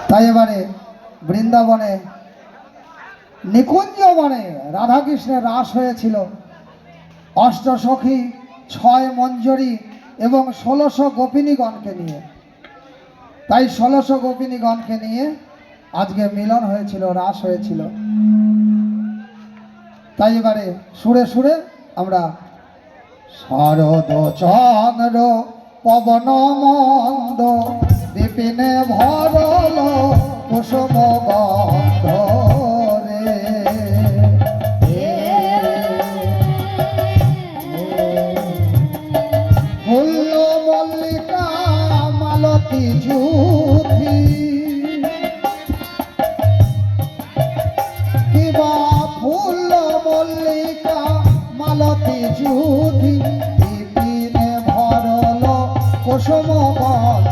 তাই এবারে বৃন্দাবনে নিকুঞ্জ বনে রাধাকৃষ্ণের রাস হয়েছিল। অষ্টসখী, 6 মঞ্জরী এবং 1600 গোপিনীগণকে নিয়ে। তাই 1600 গোপিনীগণকে নিয়ে আজকে মিলন হয়েছিল, রাস হয়েছিল। তাই এবারে সুরে সুরে আমরা শরদ চন্দ্র পবন মন্দ বিপিনে ভরল কুসুম গন্ধ রে, ফুল্ল মল্লিকা মালতী যুথি, কিবা ফুল্ল মল্লিকা মালতী যুথি বিপিনে ভরল কুসুম গন্ধ